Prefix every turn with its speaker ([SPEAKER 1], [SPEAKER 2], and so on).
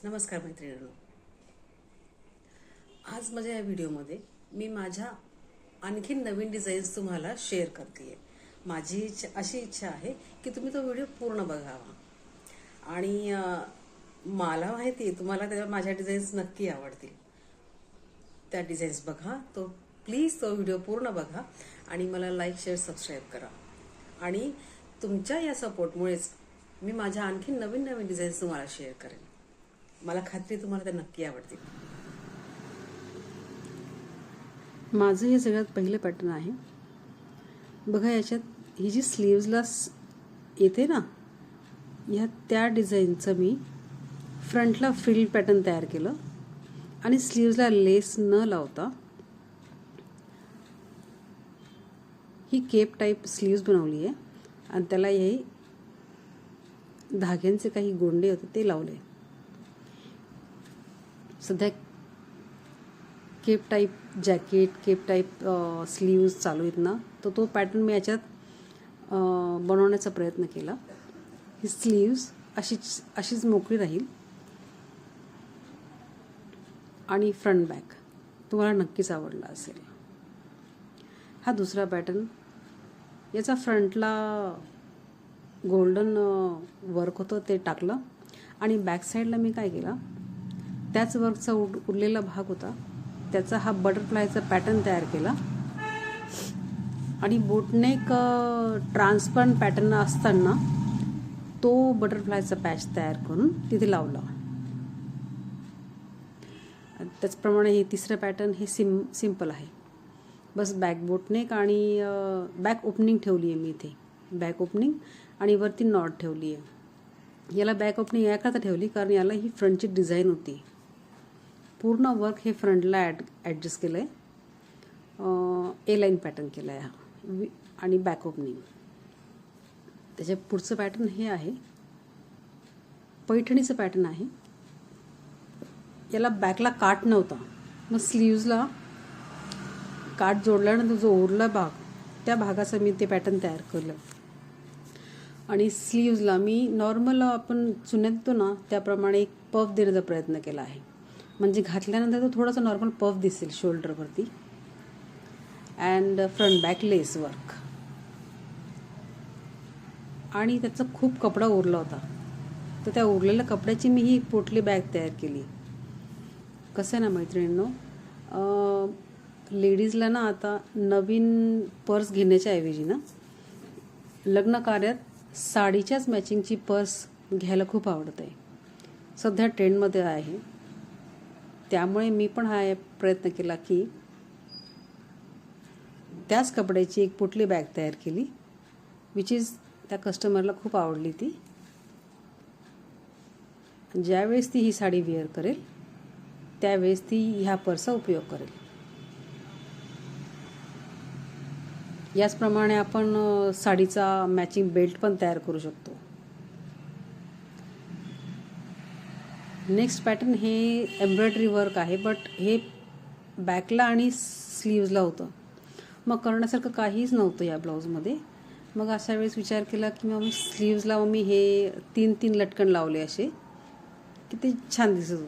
[SPEAKER 1] नमस्कार मैत्रिणींनो, आज माझ्या या व्हिडिओमध्ये मी माझ्या आणखीन नवीन डिझाईन्स तुम्हाला शेअर करते. माझी अशी इच्छा आहे की तुम्ही तो व्हिडिओ पूर्ण बघावा आणि मला माहिती आहे तुम्हाला माझ्या डिझाईन्स नक्की आवडतील. त्या डिझाईन्स बघा, प्लीज तो व्हिडिओ पूर्ण बघा आणि मला लाईक, शेअर, सबस्क्राईब करा. आणि तुमच्या या सपोर्टमुळेच मी माझ्या आणखीन नवीन नवीन डिझाईन्स तुम्हाला शेअर करेन. मला खात्री तुम्हाला ते नक्की आवडतील. माझं हे सगळ्यात पहिलं पॅटर्न आहे बघा. याच्यात ही जी स्लीव्जला येते ना, ह्या त्या डिझाईनचं मी फ्रंटला फ्रिल पॅटर्न तयार केलं आणि स्लीव्जला लेस न लावता ही केप टाईप स्लीव्ज बनवली आहे आणि त्याला हे धाग्यांचे काही गोंडे होते ते लावले. सध्या cape type jacket, cape type sleeves चालू आहेत ना, तो पॅटर्न मी याच्यात बनवण्याचा प्रयत्न केला. ही स्लीव्ज अशीच मोकळी राहील आणि फ्रंट बॅक तुम्हाला नक्कीच आवडला असेल. हा दुसरा पॅटर्न, याचा फ्रंटला गोल्डन वर्क होतं ते टाकलं आणि बॅक साईडला मी काय केलं, त्याच वर्कचा उरलेला भाग होता त्याचा हा बटरफ्लायचा पॅटर्न तयार केला आणि बोटनेक ट्रान्सपरंट पॅटर्न असताना तो बटरफ्लायचा पॅच तयार करून तिथे लावला. त्याचप्रमाणे हे तिसरं पॅटर्न हे सिंपल आहे. बस बॅक बोटनेक आणि बॅक ओपनिंग ठेवली आहे मी इथे, बॅक ओपनिंग आणि वरती नॉट ठेवली आहे. याला बॅक ओपनिंग याकरता ठेवली कारण याला ही फ्रंटची डिझाईन होती. पूर्ण वर्क हे फ्रंटला ॲडजस्ट केलं आहे. ए लाईन पॅटर्न केला आहे हा आणि बॅक ओपनिंग. त्याच्या पुढचं पॅटर्न हे आहे, पैठणीचं पॅटर्न आहे. याला बॅकला काठ नव्हता, मग स्लीव्जला काठ जोडल्यानंतर जो उरला भाग त्या भागाचं मी ते पॅटर्न तयार केलं आणि स्लीव्जला मी नॉर्मल आपण चुन्यात देतो ना त्याप्रमाणे एक पफ देण्याचा प्रयत्न केला आहे. म्हणजे घातल्यानंतर तो थोडासा नॉर्मल पफ दिसेल शोल्डरवरती. And front backless work. आणि त्याचा खूप कपडा उरला होता, तर त्या उरलेल्या कपड्याची मी ही पोटली बॅग तयार केली. कसं आहे ना मैत्रिणींनो, लेडीजला ना आता नवीन पर्स घेण्याच्या ऐवजी ना लग्न कार्यात साडीच्याच मॅचिंगची पर्स घ्यायला खूप आवडत आहे. सध्या ट्रेंडमध्ये आहे. त्यामुळे मी पण हा प्रयत्न केला की त्याच कपड्याची एक पोटली बॅग तयार केली, विच इज त्या कस्टमरला खूप आवडली. ती ज्यावेळेस ती ही साडी वेअर करेल त्यावेळेस ती ह्या पर्सचा उपयोग करेल. याचप्रमाणे आपण साडीचा मॅचिंग बेल्ट पण तयार करू शकतो. नेक्स्ट पॅटर्न हे एम्ब्रॉयडरी वर्क आहे, बट हे बॅकला आणि स्लीव्जला होतं. मग करण्यासारखं काहीच नव्हतं या ब्लाऊजमध्ये. मग अशा वेळेस विचार केला की मग स्लीव्जला मी हे 3 लटकन लावले असे की ते छान दिसत होते.